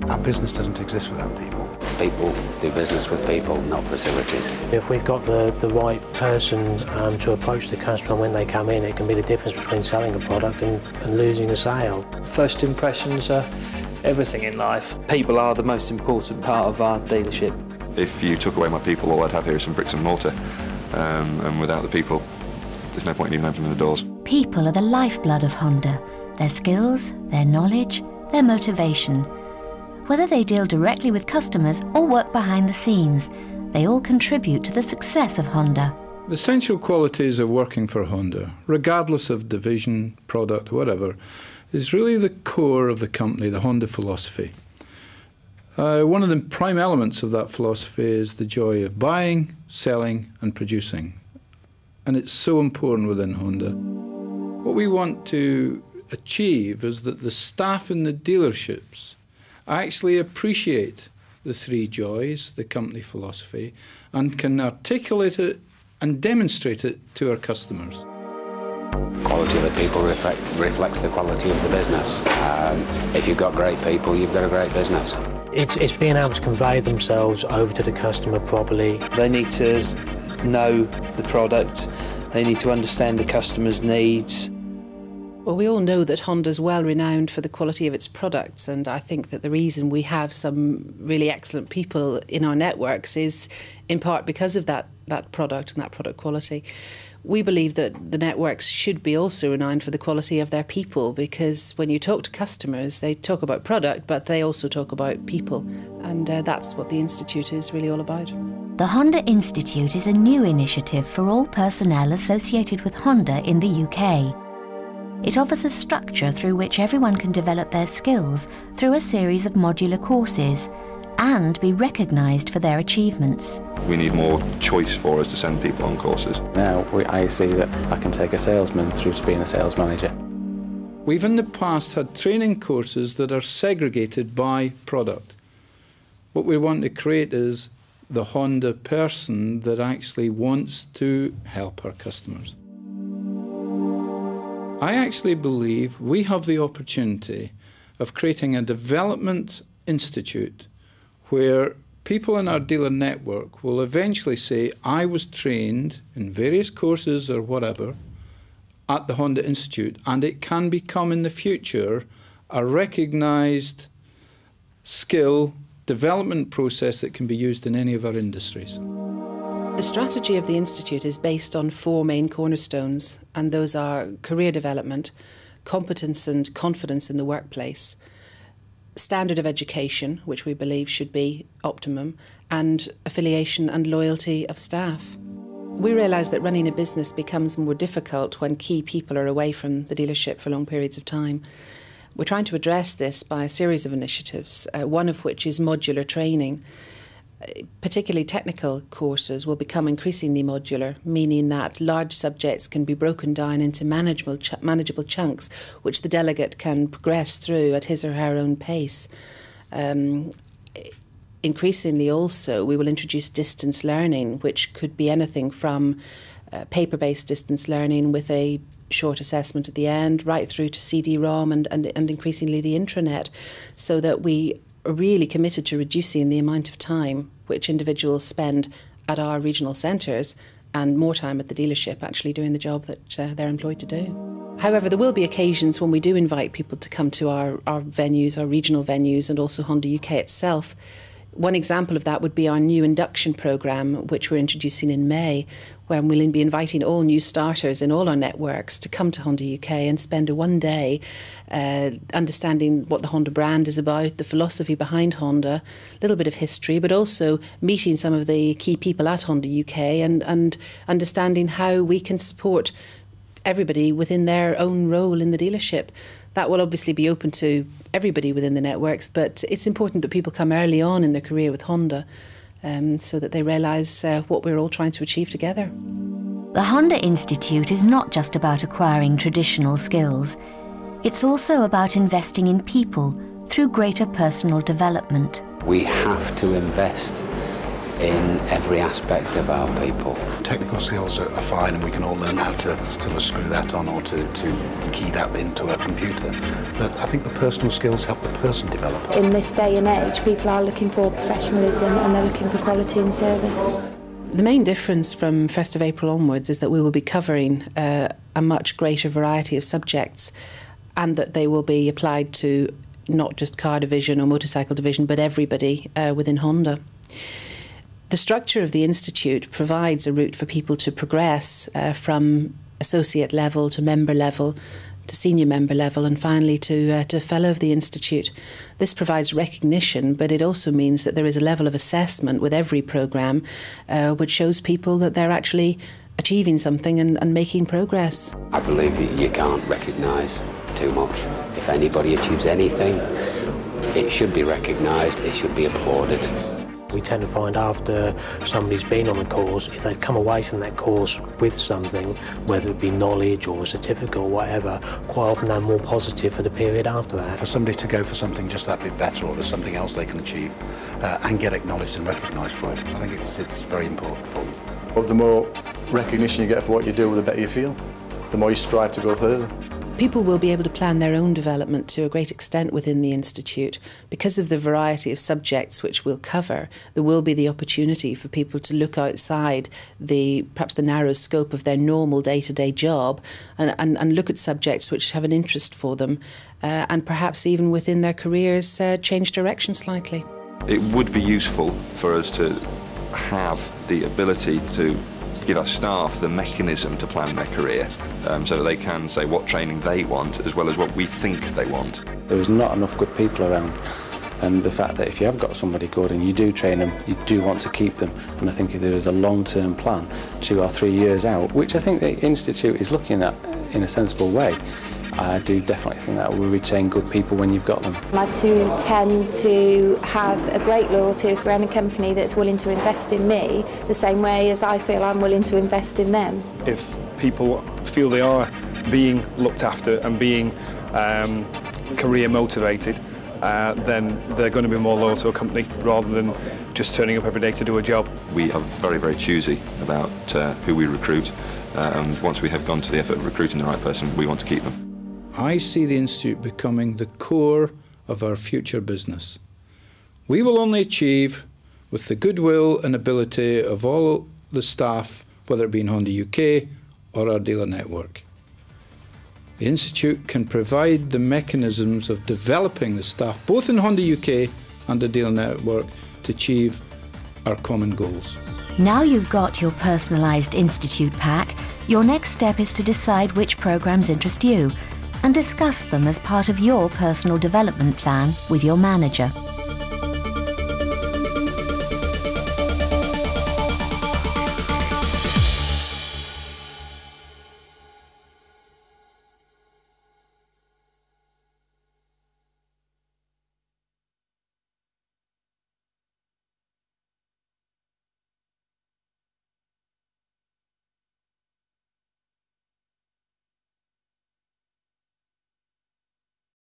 Our business doesn't exist without people. People do business with people, not facilities. If we've got the right person to approach the customer when they come in, it can be the difference between selling a product and losing a sale. First impressions are everything in life. People are the most important part of our dealership. If you took away my people, all I'd have here is some bricks and mortar. And without the people, there's no point in even opening the doors. People are the lifeblood of Honda. Their skills, their knowledge, their motivation. Whether they deal directly with customers or work behind the scenes, they all contribute to the success of Honda. The essential qualities of working for Honda, regardless of division, product, whatever, is really the core of the company, the Honda philosophy. One of the prime elements of that philosophy is the joy of buying, selling and producing. And it's so important within Honda. What we want to achieve is that the staff in the dealerships actually appreciate the three joys, the company philosophy, and can articulate it and demonstrate it to our customers. Quality of the people reflects the quality of the business. If you've got great people, you've got a great business. It's being able to convey themselves over to the customer properly. They need to know the product, they need to understand the customer's needs. Well, we all know that Honda's well renowned for the quality of its products, and I think that the reason we have some really excellent people in our networks is in part because of that product and that product quality. We believe that the networks should be also renowned for the quality of their people, because when you talk to customers, they talk about product, but they also talk about people, and that's what the Institute is really all about. The Honda Institute is a new initiative for all personnel associated with Honda in the UK. It offers a structure through which everyone can develop their skills through a series of modular courses and be recognised for their achievements. We need more choice for us to send people on courses. Now I see that I can take a salesman through to being a sales manager. We've in the past had training courses that are segregated by product. What we want to create is the Honda person that actually wants to help our customers. I actually believe we have the opportunity of creating a development institute where people in our dealer network will eventually say, I was trained in various courses or whatever at the Honda Institute, and it can become in the future a recognised skill development process that can be used in any of our industries. The strategy of the Institute is based on four main cornerstones, and those are career development, competence and confidence in the workplace, standard of education, which we believe should be optimum, and affiliation and loyalty of staff. We realise that running a business becomes more difficult when key people are away from the dealership for long periods of time. We're trying to address this by a series of initiatives, one of which is modular training. Particularly technical courses will become increasingly modular, meaning that large subjects can be broken down into manageable chunks, which the delegate can progress through at his or her own pace. Increasingly also, we will introduce distance learning, which could be anything from paper-based distance learning with a short assessment at the end, right through to CD-ROM and increasingly the intranet, so that we are really committed to reducing the amount of time which individuals spend at our regional centres and more time at the dealership actually doing the job that they're employed to do. However, there will be occasions when we do invite people to come to our venues, our regional venues, and also Honda UK itself. One example of that would be our new induction programme, which we're introducing in May, where we'll be inviting all new starters in all our networks to come to Honda UK and spend a one day understanding what the Honda brand is about, the philosophy behind Honda, a little bit of history, but also meeting some of the key people at Honda UK and understanding how we can support everybody within their own role in the dealership. That will obviously be open to everybody within the networks, but it's important that people come early on in their career with Honda so that they realise what we're all trying to achieve together. The Honda Institute is not just about acquiring traditional skills. It's also about investing in people through greater personal development. We have to invest in every aspect of our people. Technical skills are fine, and we can all learn how to sort of screw that on or to key that into a computer. But I think the personal skills help the person develop. In this day and age, people are looking for professionalism and they're looking for quality in service. The main difference from 1st of April onwards is that we will be covering a much greater variety of subjects, and that they will be applied to not just car division or motorcycle division, but everybody within Honda. The structure of the Institute provides a route for people to progress from associate level to member level to senior member level, and finally to fellow of the Institute. This provides recognition, but it also means that there is a level of assessment with every programme which shows people that they're actually achieving something and making progress. I believe you can't recognise too much. If anybody achieves anything, it should be recognised, it should be applauded. We tend to find after somebody's been on a course, if they've come away from that course with something, whether it be knowledge or a certificate or whatever, quite often they're more positive for the period after that. For somebody to go for something just that bit better, or there's something else they can achieve and get acknowledged and recognised for it, I think it's very important for them. Well, the more recognition you get for what you do, the better you feel, the more you strive to go further. People will be able to plan their own development to a great extent within the Institute. Because of the variety of subjects which we'll cover, there will be the opportunity for people to look outside perhaps the narrow scope of their normal day-to-day job and look at subjects which have an interest for them and perhaps even within their careers change direction slightly. It would be useful for us to have the ability to give our staff the mechanism to plan their career, so that they can say what training they want as well as what we think they want. There is not enough good people around, and the fact that if you have got somebody good and you do train them, you do want to keep them, and I think if there is a long-term plan 2 or 3 years out, which I think the Institute is looking at in a sensible way, I do definitely think that will retain good people when you've got them. I do tend to have a great loyalty for any company that's willing to invest in me the same way as I feel I'm willing to invest in them. If people feel they are being looked after and being career motivated, then they're going to be more loyal to a company rather than just turning up every day to do a job. We are very, very choosy about who we recruit, and once we have gone to the effort of recruiting the right person, we want to keep them. I see the Institute becoming the core of our future business. We will only achieve with the goodwill and ability of all the staff, whether it be in Honda UK or our dealer network. The Institute can provide the mechanisms of developing the staff, both in Honda UK and the dealer network, to achieve our common goals. Now you've got your personalised Institute pack, your next step is to decide which programmes interest you and discuss them as part of your personal development plan with your manager.